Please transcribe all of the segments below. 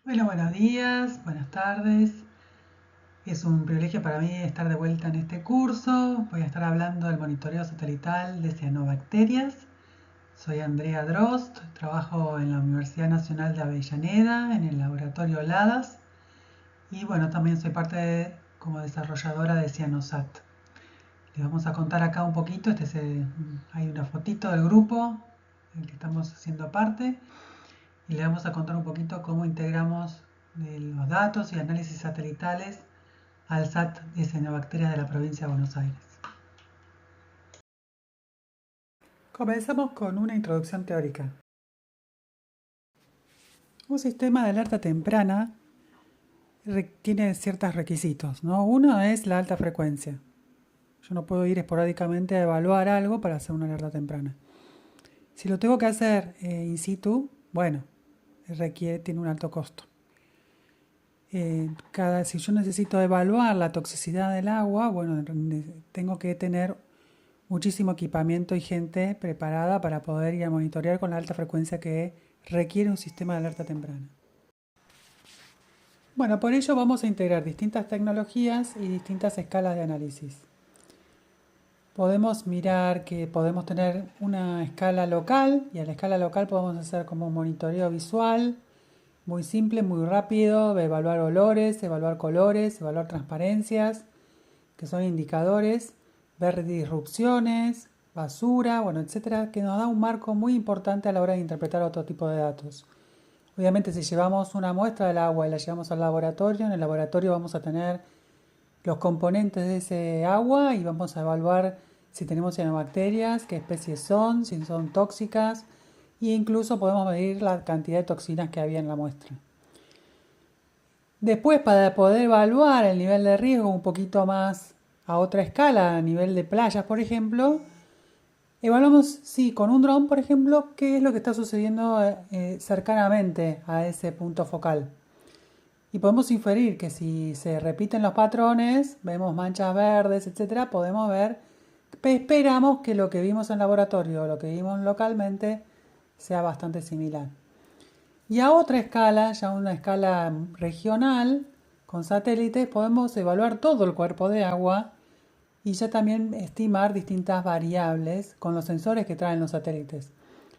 Bueno, buenos días, buenas tardes. Es un privilegio para mí estar de vuelta en este curso. Voy a estar hablando del monitoreo satelital de cianobacterias. Soy Andrea Drost, trabajo en la Universidad Nacional de Avellaneda, en el laboratorio LADAS. Y bueno, también soy como desarrolladora de Cianosat. Les vamos a contar acá un poquito, hay una fotito del grupo del que estamos haciendo parte y le vamos a contar un poquito cómo integramos los datos y análisis satelitales al SAT de cianobacterias de la provincia de Buenos Aires. Comenzamos con una introducción teórica. Un sistema de alerta temprana tiene ciertos requisitos, ¿no? Uno es la alta frecuencia. Yo no puedo ir esporádicamente a evaluar algo para hacer una alerta temprana. Si lo tengo que hacer in situ, bueno, tiene un alto costo. Si yo necesito evaluar la toxicidad del agua, bueno, tengo que tener muchísimo equipamiento y gente preparada para poder ir a monitorear con la alta frecuencia que requiere un sistema de alerta temprana. Bueno, por ello vamos a integrar distintas tecnologías y distintas escalas de análisis. Podemos mirar que podemos tener una escala local y a la escala local podemos hacer como un monitoreo visual, muy simple, muy rápido, evaluar olores, evaluar colores, evaluar transparencias, que son indicadores, ver disrupciones, basura, bueno, etcétera, que nos da un marco muy importante a la hora de interpretar otro tipo de datos. Obviamente, si llevamos una muestra del agua y la llevamos al laboratorio, en el laboratorio vamos a tener los componentes de ese agua y vamos a evaluar si tenemos cianobacterias, qué especies son, si son tóxicas e incluso podemos medir la cantidad de toxinas que había en la muestra. Después, para poder evaluar el nivel de riesgo un poquito más a otra escala, a nivel de playas, por ejemplo, evaluamos, sí, con un dron, por ejemplo, qué es lo que está sucediendo cercanamente a ese punto focal. Y podemos inferir que si se repiten los patrones, vemos manchas verdes, etcétera, podemos ver, esperamos que lo que vimos en laboratorio o lo que vimos localmente sea bastante similar. Y a otra escala, ya una escala regional, con satélites, podemos evaluar todo el cuerpo de agua y ya también estimar distintas variables con los sensores que traen los satélites.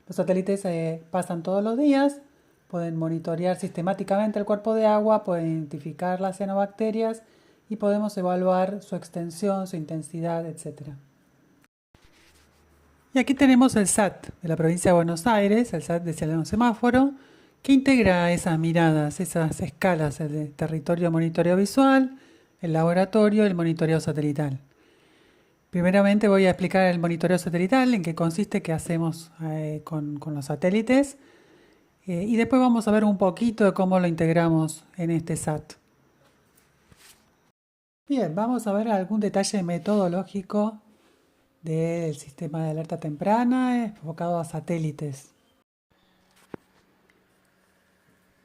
Los satélites pasan todos los días, pueden monitorear sistemáticamente el cuerpo de agua, pueden identificar las cianobacterias y podemos evaluar su extensión, su intensidad, etc. Y aquí tenemos el SAT de la provincia de Buenos Aires, el SAT de Cielo Semáforo, que integra esas miradas, esas escalas, el territorio monitoreo visual, el laboratorio, el monitoreo satelital. Primeramente voy a explicar el monitoreo satelital, en qué consiste, qué hacemos con los satélites, y después vamos a ver un poquito de cómo lo integramos en este SAT. Bien, vamos a ver algún detalle metodológico del sistema de alerta temprana enfocado a satélites.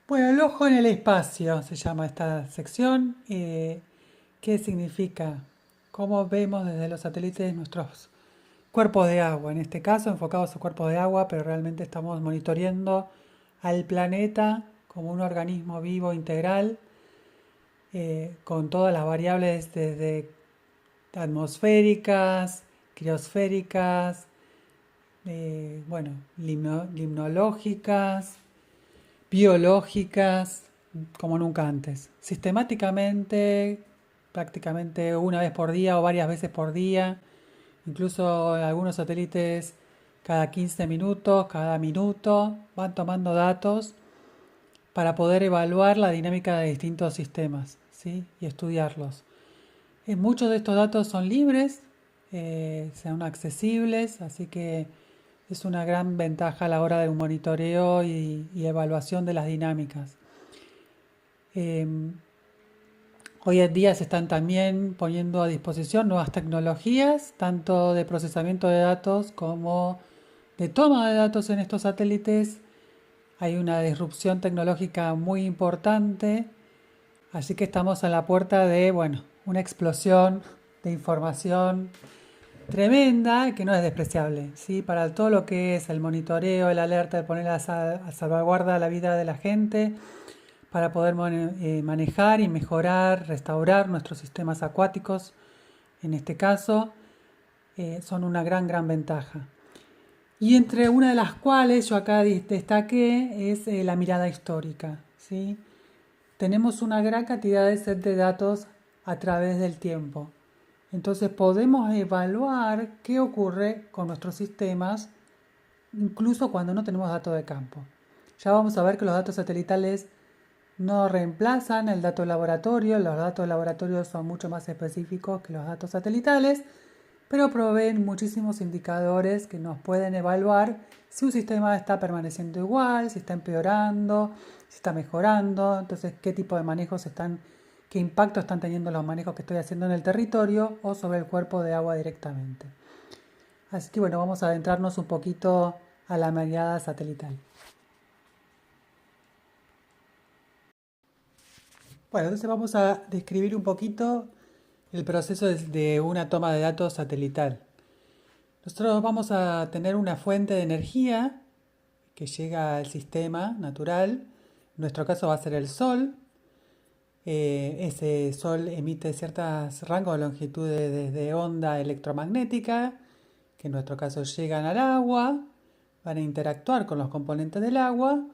Bueno, el ojo en el espacio se llama esta sección. ¿Qué significa? ¿Cómo vemos desde los satélites nuestros cuerpos de agua? En este caso, enfocados a cuerpos de agua, pero realmente estamos monitoreando al planeta como un organismo vivo integral, con todas las variables desde atmosféricas, criosféricas, bueno, limnológicas, biológicas, como nunca antes. Sistemáticamente, prácticamente una vez por día o varias veces por día, incluso algunos satélites cada 15 minutos, cada minuto, van tomando datos para poder evaluar la dinámica de distintos sistemas, ¿sí? Y estudiarlos. Muchos de estos datos son libres, son accesibles, así que es una gran ventaja a la hora de un monitoreo y evaluación de las dinámicas. Eh, Hoy en día se están también poniendo a disposición nuevas tecnologías, tanto de procesamiento de datos como de toma de datos en estos satélites. Hay una disrupción tecnológica muy importante, así que estamos a la puerta de, bueno, una explosión de información tremenda que no es despreciable, ¿sí? Para todo lo que es el monitoreo, el alerta, el poner a salvaguarda la vida de la gente, para poder manejar y mejorar, restaurar nuestros sistemas acuáticos. En este caso, son una gran ventaja. Y entre una de las cuales yo acá destaqué es la mirada histórica, ¿sí? Tenemos una gran cantidad de set de datos a través del tiempo. Entonces podemos evaluar qué ocurre con nuestros sistemas, incluso cuando no tenemos datos de campo. Ya vamos a ver que los datos satelitales no reemplazan el dato de laboratorio. Los datos de laboratorio son mucho más específicos que los datos satelitales, pero proveen muchísimos indicadores que nos pueden evaluar si un sistema está permaneciendo igual, si está empeorando, si está mejorando, entonces qué tipo de manejos qué impacto están teniendo los manejos que estoy haciendo en el territorio o sobre el cuerpo de agua directamente. Así que bueno, vamos a adentrarnos un poquito a la mirada satelital. Bueno, entonces vamos a describir un poquito el proceso de una toma de datos satelital. Nosotros vamos a tener una fuente de energía que llega al sistema natural. En nuestro caso va a ser el sol. Ese sol emite ciertos rangos de longitudes de onda electromagnética, que en nuestro caso llegan al agua, van a interactuar con los componentes del agua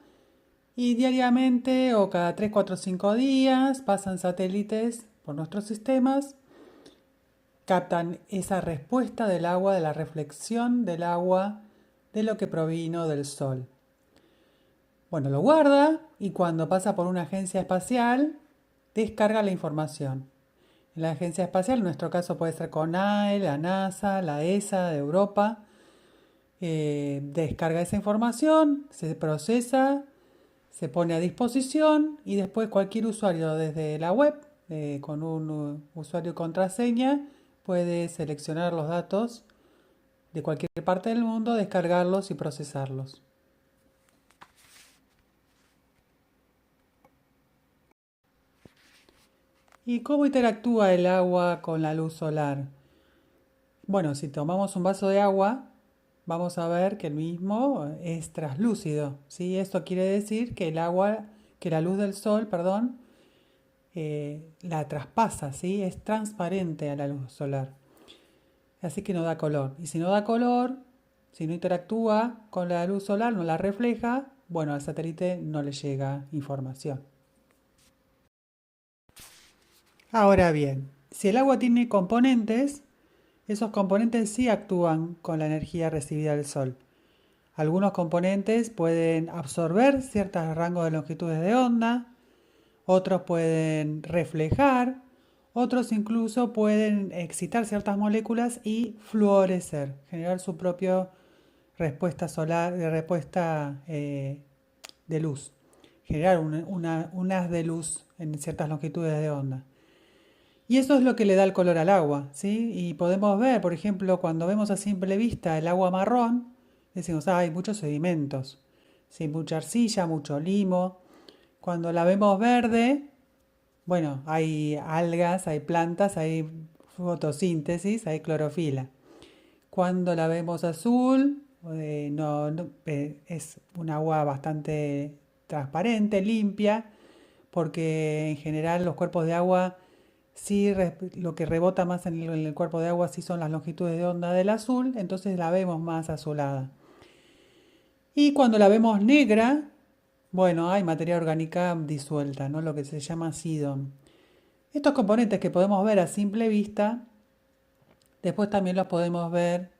y diariamente o cada 3, 4, 5 días pasan satélites por nuestros sistemas, captan esa respuesta del agua, de la reflexión del agua, de lo que provino del sol. Bueno, lo guarda y cuando pasa por una agencia espacial, descarga la información. En la agencia espacial, en nuestro caso puede ser CONAE, la NASA, la ESA de Europa, descarga esa información, se procesa, se pone a disposición y después cualquier usuario desde la web, con un usuario y contraseña, puede seleccionar los datos de cualquier parte del mundo, descargarlos y procesarlos. ¿Y cómo interactúa el agua con la luz solar? Bueno, si tomamos un vaso de agua, vamos a ver que el mismo es traslúcido, ¿sí? Esto quiere decir que que la luz del sol, perdón, la traspasa, ¿sí? Es transparente a la luz solar. Así que no da color. Y si no da color, si no interactúa con la luz solar, no la refleja, bueno, al satélite no le llega información. Ahora bien, si el agua tiene componentes, esos componentes sí actúan con la energía recibida del sol. Algunos componentes pueden absorber ciertos rangos de longitudes de onda, otros pueden reflejar, otros incluso pueden excitar ciertas moléculas y fluorecer, generar su propia respuesta solar, respuesta de luz, generar un haz de luz en ciertas longitudes de onda. Y eso es lo que le da el color al agua, ¿sí? Y podemos ver, por ejemplo, cuando vemos a simple vista el agua marrón, decimos, hay muchos sedimentos, ¿sí? Mucha arcilla, mucho limo. Cuando la vemos verde, bueno, hay algas, hay plantas, hay fotosíntesis, hay clorofila. Cuando la vemos azul, es un agua bastante transparente, limpia, porque en general los cuerpos de agua sí, lo que rebota más en el cuerpo de agua sí son las longitudes de onda del azul, entonces la vemos más azulada. Y cuando la vemos negra, bueno, hay materia orgánica disuelta, ¿no? Lo que se llama SIDON. Estos componentes que podemos ver a simple vista, después también los podemos ver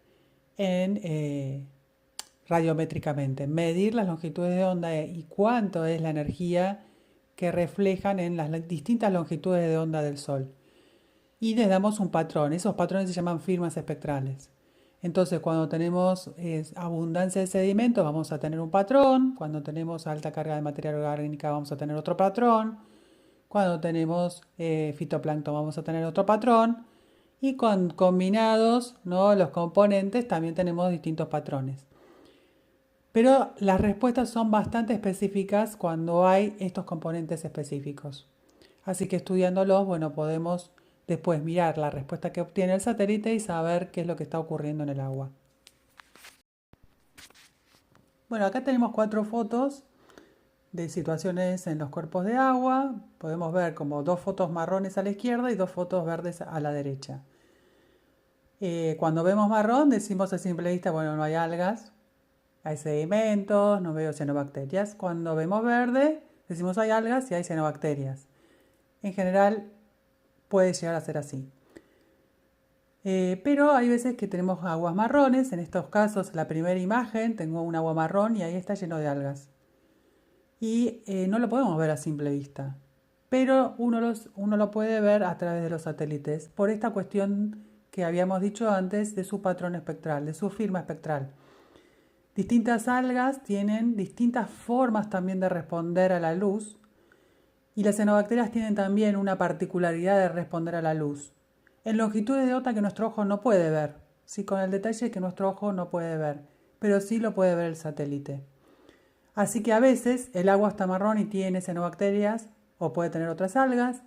radiométricamente, medir las longitudes de onda y cuánto es la energía que reflejan en las distintas longitudes de onda del Sol. Y les damos un patrón. Esos patrones se llaman firmas espectrales. Entonces, cuando tenemos abundancia de sedimentos, vamos a tener un patrón. Cuando tenemos alta carga de materia orgánica, vamos a tener otro patrón. Cuando tenemos fitoplancton, vamos a tener otro patrón. Y combinados, ¿no? Los componentes, también tenemos distintos patrones. Pero las respuestas son bastante específicas cuando hay estos componentes específicos. Así que estudiándolos, bueno, podemos después mirar la respuesta que obtiene el satélite y saber qué es lo que está ocurriendo en el agua. Bueno, acá tenemos 4 fotos de situaciones en los cuerpos de agua. Podemos ver como dos fotos marrones a la izquierda y dos fotos verdes a la derecha. Cuando vemos marrón decimos a simple vista, bueno, no hay algas, hay sedimentos, no veo cianobacterias. Cuando vemos verde decimos hay algas y hay cianobacterias. En general puede llegar a ser así. Pero hay veces que tenemos aguas marrones. En estos casos, la primera imagen, tengo un agua marrón y ahí está lleno de algas. Y no lo podemos ver a simple vista. Pero uno lo puede ver a través de los satélites por esta cuestión que habíamos dicho antes de su patrón espectral, de su firma espectral. Distintas algas tienen distintas formas también de responder a la luz y las cianobacterias tienen también una particularidad de responder a la luz en longitudes de onda que nuestro ojo no puede ver, sí, con el detalle que nuestro ojo no puede ver, pero sí lo puede ver el satélite. Así que a veces el agua está marrón y tiene cianobacterias o puede tener otras algas,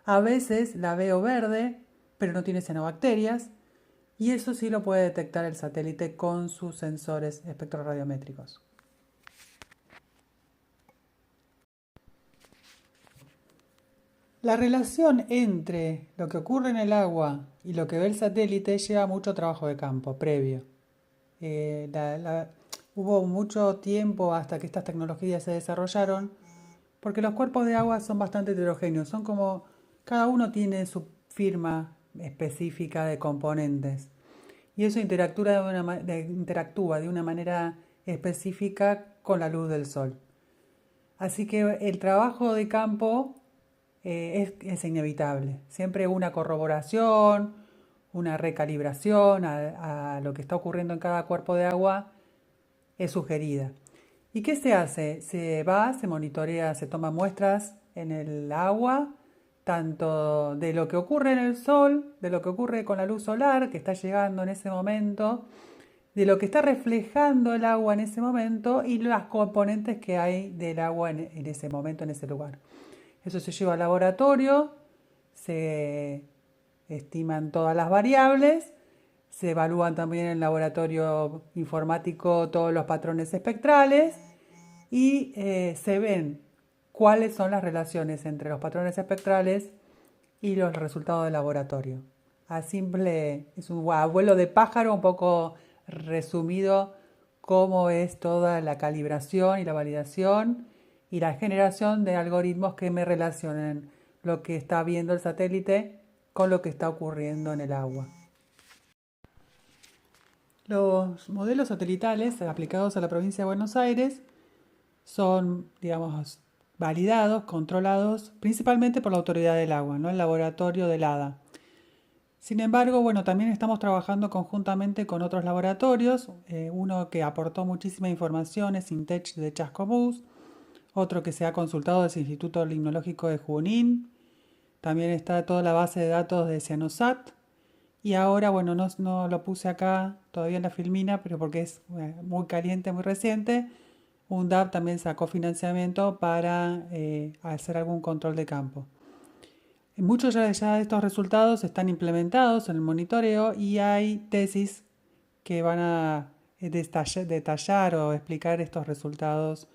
a veces la veo verde pero no tiene cianobacterias, y eso sí lo puede detectar el satélite con sus sensores espectrorradiométricos. La relación entre lo que ocurre en el agua y lo que ve el satélite lleva mucho trabajo de campo previo. Hubo mucho tiempo hasta que estas tecnologías se desarrollaron, porque los cuerpos de agua son bastante heterogéneos, son como cada uno tiene su firma específica de componentes. Y eso interactúa de una manera específica con la luz del sol. Así que el trabajo de campo es inevitable. Siempre una corroboración, una recalibración a lo que está ocurriendo en cada cuerpo de agua es sugerida. ¿Y qué se hace? Se monitorea, se toman muestras en el agua, tanto de lo que ocurre en el sol, de lo que ocurre con la luz solar que está llegando en ese momento, de lo que está reflejando el agua en ese momento y las componentes que hay del agua en ese momento, en ese lugar. Eso se lleva al laboratorio, se estiman todas las variables, se evalúan también en el laboratorio informático todos los patrones espectrales y se ven cuáles son las relaciones entre los patrones espectrales y los resultados del laboratorio. Es un abuelo de pájaro un poco resumido cómo es toda la calibración y la validación y la generación de algoritmos que me relacionen lo que está viendo el satélite con lo que está ocurriendo en el agua. Los modelos satelitales aplicados a la provincia de Buenos Aires son, digamos, validados, controlados principalmente por la Autoridad del Agua, ¿no? El laboratorio del ADA. Sin embargo, bueno, también estamos trabajando conjuntamente con otros laboratorios, uno que aportó muchísima información es INTECH de Chascomús, otro que se ha consultado es el Instituto Limnológico de Junín, también está toda la base de datos de Cianosat, y ahora, bueno, no lo puse acá todavía en la filmina, pero porque es muy caliente, muy reciente, UNDAP también sacó financiamiento para hacer algún control de campo. Muchos ya de estos resultados están implementados en el monitoreo y hay tesis que van a detallar o explicar estos resultados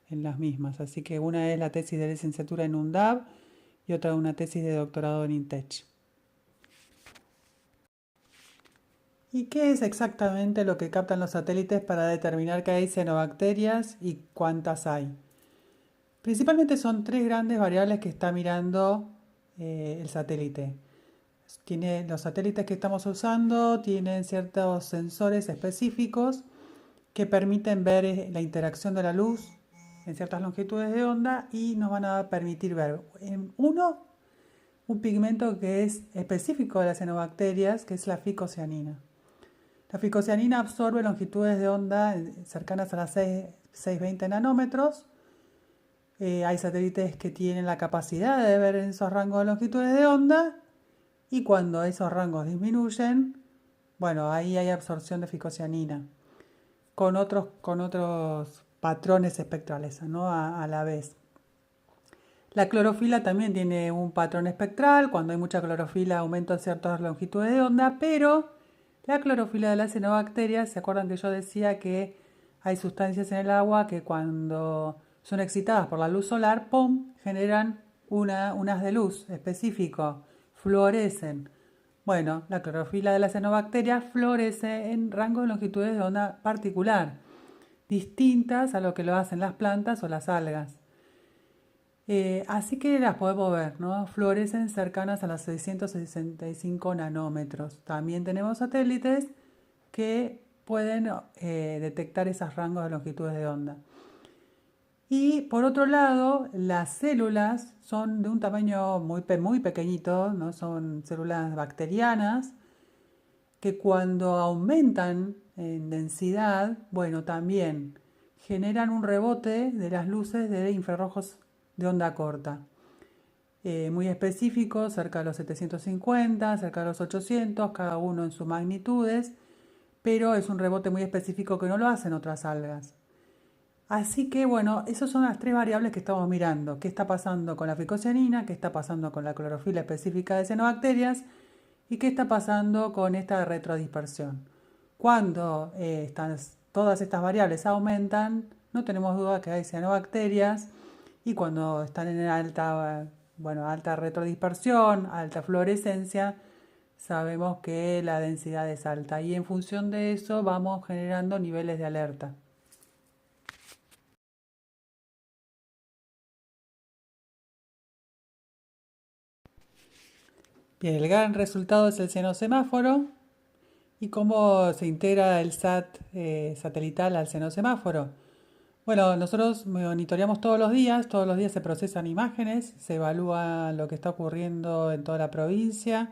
en las mismas. Así que una es la tesis de licenciatura en UNDAB y otra una tesis de doctorado en INTECH. ¿Y qué es exactamente lo que captan los satélites para determinar que hay cianobacterias y cuántas hay? Principalmente son tres grandes variables que está mirando el satélite. Los satélites que estamos usando tienen ciertos sensores específicos que permiten ver la interacción de la luz en ciertas longitudes de onda y nos van a permitir ver, un pigmento que es específico de las cianobacterias, que es la ficocianina. La ficocianina absorbe longitudes de onda cercanas a las 620 nanómetros. Hay satélites que tienen la capacidad de ver en esos rangos de longitudes de onda y cuando esos rangos disminuyen, bueno, ahí hay absorción de ficocianina con otros patrones espectrales, ¿no? A la vez. La clorofila también tiene un patrón espectral, cuando hay mucha clorofila aumentan ciertas longitudes de onda, pero la clorofila de las cianobacterias, ¿se acuerdan que yo decía que hay sustancias en el agua que cuando son excitadas por la luz solar, ¡pum!, generan unas de luz específico, fluorecen. Bueno, la clorofila de la cianobacteria florece en rango de longitudes de onda particular, distintas a lo que lo hacen las plantas o las algas. Así que las podemos ver, ¿no? Fluorecen cercanas a los 665 nanómetros. También tenemos satélites que pueden detectar esos rangos de longitudes de onda. Y por otro lado, las células son de un tamaño muy pequeñito, ¿no? Son células bacterianas que cuando aumentan en densidad, bueno, también generan un rebote de las luces de infrarrojos de onda corta. Muy específico, cerca de los 750, cerca de los 800, cada uno en sus magnitudes, pero es un rebote muy específico que no lo hacen otras algas. Así que bueno, esas son las tres variables que estamos mirando. ¿Qué está pasando con la ficocianina? ¿Qué está pasando con la clorofila específica de cianobacterias? ¿Y qué está pasando con esta retrodispersión? Cuando todas estas variables aumentan, no tenemos duda que hay cianobacterias, y cuando están en alta retrodispersión, alta fluorescencia, sabemos que la densidad es alta y en función de eso vamos generando niveles de alerta. Bien, el gran resultado es el cianosemáforo. ¿Y cómo se integra el SAT satelital al cianosemáforo? Bueno, nosotros monitoreamos todos los días se procesan imágenes, se evalúa lo que está ocurriendo en toda la provincia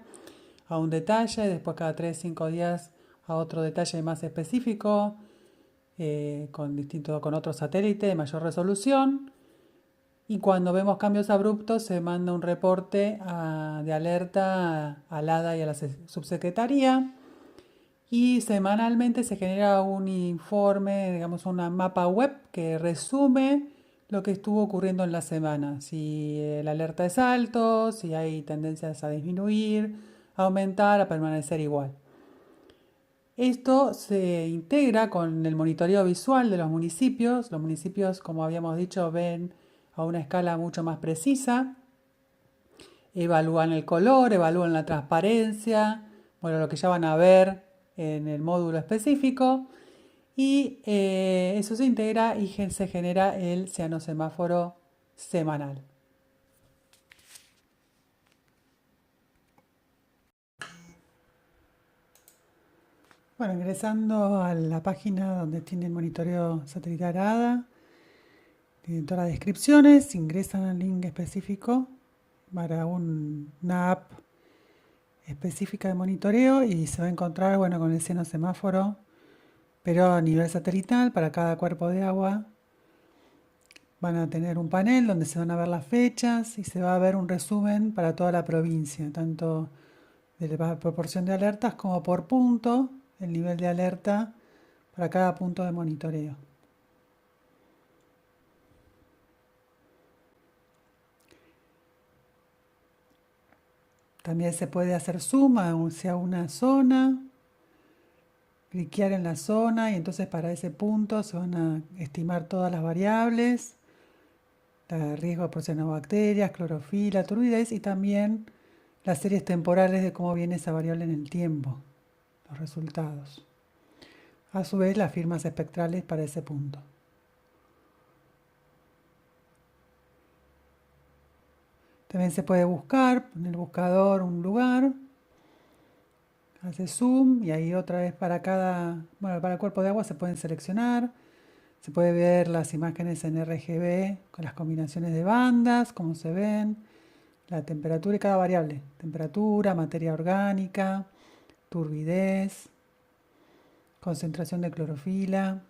a un detalle, después cada 3 o 5 días a otro detalle más específico, con otro satélite de mayor resolución. Y cuando vemos cambios abruptos se manda un reporte de alerta al ADA y a la subsecretaría. Y semanalmente se genera un informe, digamos una mapa web que resume lo que estuvo ocurriendo en la semana. Si el alerta es alto, si hay tendencias a disminuir, a aumentar, a permanecer igual. Esto se integra con el monitoreo visual de los municipios. Los municipios, como habíamos dicho, ven a una escala mucho más precisa. Evalúan el color, evalúan la transparencia, bueno, lo que ya van a ver en el módulo específico. Y eso se integra y se genera el cianosemáforo semanal. Bueno, ingresando a la página donde tiene el monitoreo satelital ADA, tienen todas las descripciones, ingresan al link específico para una app específica de monitoreo y se va a encontrar, bueno, con el cianosemáforo, pero a nivel satelital para cada cuerpo de agua. Van a tener un panel donde se van a ver las fechas y se va a ver un resumen para toda la provincia, tanto de la proporción de alertas como por punto, el nivel de alerta para cada punto de monitoreo. También se puede hacer zoom hacia una zona, cliquear en la zona y entonces para ese punto se van a estimar todas las variables, el riesgo por cianobacterias, clorofila, turbidez y también las series temporales de cómo viene esa variable en el tiempo, los resultados. A su vez las firmas espectrales para ese punto. También se puede buscar en el buscador un lugar, hace zoom y ahí otra vez para el cuerpo de agua se pueden seleccionar. Se puede ver las imágenes en RGB con las combinaciones de bandas, cómo se ven, la temperatura y cada variable. Temperatura, materia orgánica, turbidez, concentración de clorofila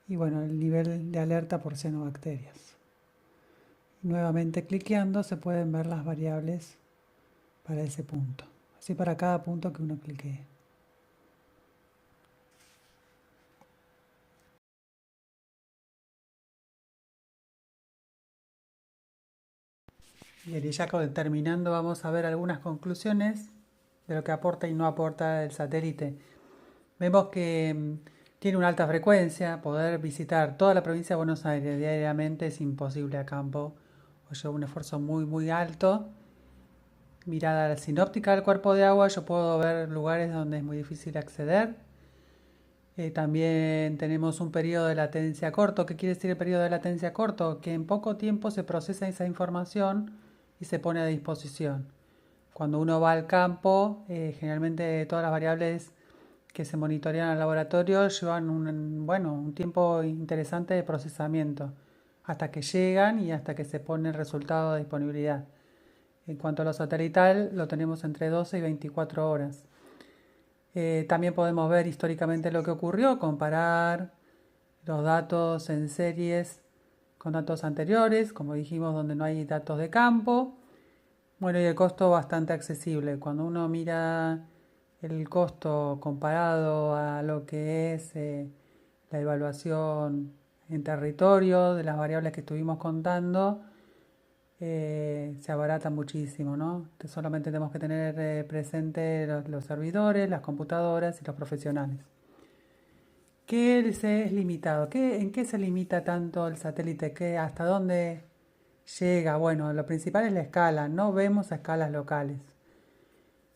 y bueno, el nivel de alerta por cianobacterias. Y nuevamente cliqueando se pueden ver las variables para ese punto. Así para cada punto que uno cliquee. Bien, y ya terminando vamos a ver algunas conclusiones de lo que aporta y no aporta el satélite. Vemos que Tiene una alta frecuencia, poder visitar toda la provincia de Buenos Aires diariamente es imposible a campo, o lleva un esfuerzo muy muy alto. Mirada sinóptica del cuerpo de agua, yo puedo ver lugares donde es muy difícil acceder. También tenemos un periodo de latencia corto. ¿Qué quiere decir el periodo de latencia corto? Que en poco tiempo se procesa esa información y se pone a disposición. Cuando uno va al campo, generalmente todas las variables que se monitorean al laboratorio llevan un tiempo interesante de procesamiento hasta que llegan y hasta que se pone el resultado de disponibilidad. En cuanto a lo satelital, lo tenemos entre 12 y 24 horas. También podemos ver históricamente lo que ocurrió, comparar los datos en series con datos anteriores, como dijimos, donde no hay datos de campo. Bueno, y el costo bastante accesible. Cuando uno mira el costo comparado a lo que es la evaluación en territorio de las variables que estuvimos contando, se abarata muchísimo, ¿no? Solamente tenemos que tener presente los servidores, las computadoras y los profesionales. ¿Qué se es limitado? ¿En qué se limita tanto el satélite? ¿Hasta dónde llega? Bueno, lo principal es la escala. No vemos a escalas locales.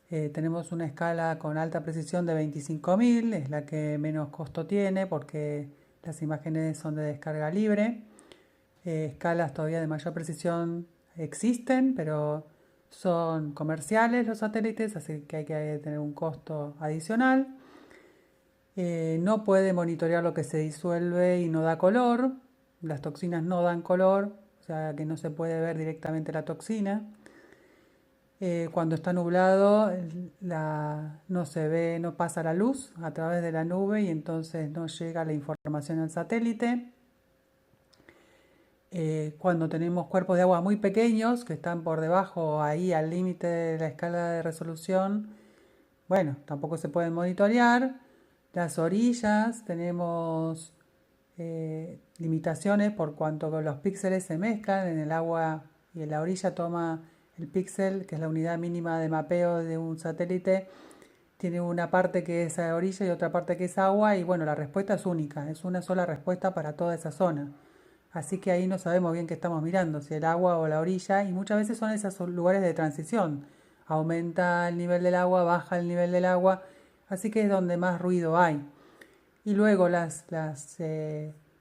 Tenemos una escala con alta precisión de 25.000, es la que menos costo tiene porque las imágenes son de descarga libre. Escalas todavía de mayor precisión existen, pero son comerciales los satélites, así que hay que tener un costo adicional. No puede monitorear lo que se disuelve y no da color. Las toxinas no dan color, o sea que no se puede ver directamente la toxina. Cuando está nublado no se ve, no pasa la luz a través de la nube y entonces no llega la información al satélite. Cuando tenemos cuerpos de agua muy pequeños que están por debajo, ahí al límite de la escala de resolución, bueno, tampoco se pueden monitorear. Las orillas tenemos limitaciones por cuanto los píxeles se mezclan en el agua y en la orilla toma el píxel, que es la unidad mínima de mapeo de un satélite, tiene una parte que es orilla y otra parte que es agua y bueno, la respuesta es única, es una sola respuesta para toda esa zona. Así que ahí no sabemos bien qué estamos mirando, si el agua o la orilla, y muchas veces son esos lugares de transición. Aumenta el nivel del agua, baja el nivel del agua, así que es donde más ruido hay. Y luego las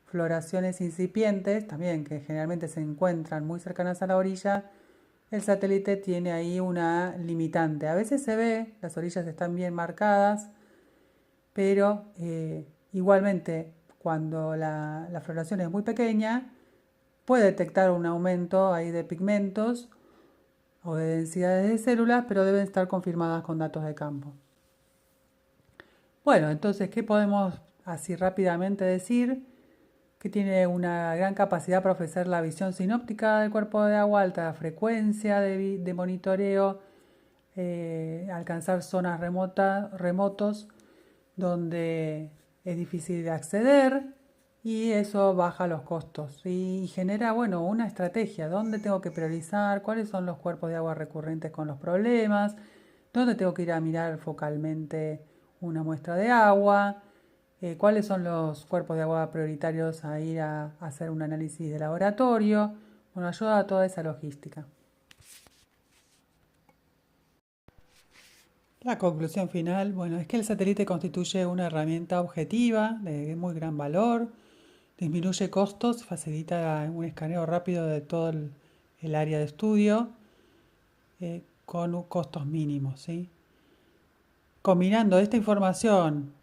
floraciones incipientes, también que generalmente se encuentran muy cercanas a la orilla, el satélite tiene ahí una limitante. A veces se ve, las orillas están bien marcadas, pero igualmente cuando la floración es muy pequeña, puede detectar un aumento ahí de pigmentos o de densidades de células, pero deben estar confirmadas con datos de campo. Bueno, entonces, ¿qué podemos así rápidamente decir? Que tiene una gran capacidad para ofrecer la visión sinóptica del cuerpo de agua, alta frecuencia de monitoreo, alcanzar zonas remotos donde es difícil de acceder y eso baja los costos y genera, bueno, una estrategia, dónde tengo que priorizar, cuáles son los cuerpos de agua recurrentes con los problemas, dónde tengo que ir a mirar focalmente una muestra de agua, cuáles son los cuerpos de agua prioritarios a ir a hacer un análisis de laboratorio. Bueno, ayuda a toda esa logística. La conclusión final, bueno, es que el satélite constituye una herramienta objetiva de muy gran valor, disminuye costos, facilita un escaneo rápido de todo el área de estudio con costos mínimos, ¿sí? Combinando esta información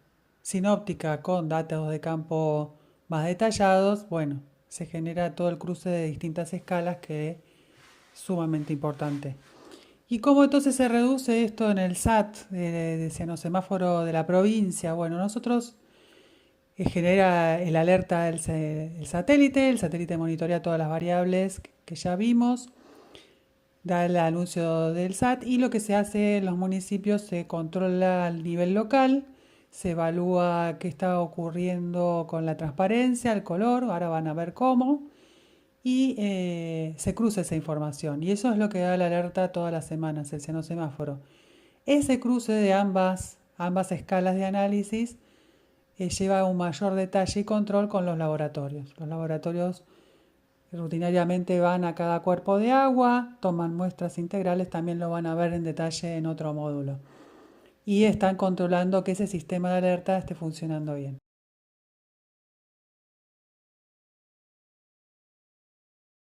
sinóptica con datos de campo más detallados, bueno, se genera todo el cruce de distintas escalas que es sumamente importante. ¿Y cómo entonces se reduce esto en el SAT, de cianosemáforo de la provincia? Bueno, nosotros genera el alerta el satélite monitorea todas las variables que ya vimos, da el anuncio del SAT y lo que se hace en los municipios se controla al nivel local, se evalúa qué está ocurriendo con la transparencia, el color, ahora van a ver cómo, y se cruza esa información. Y eso es lo que da la alerta todas las semanas, el cianosemáforo. Ese cruce de ambas escalas de análisis lleva un mayor detalle y control con los laboratorios. Los laboratorios rutinariamente van a cada cuerpo de agua, toman muestras integrales, también lo van a ver en detalle en otro módulo. Y están controlando que ese sistema de alerta esté funcionando bien.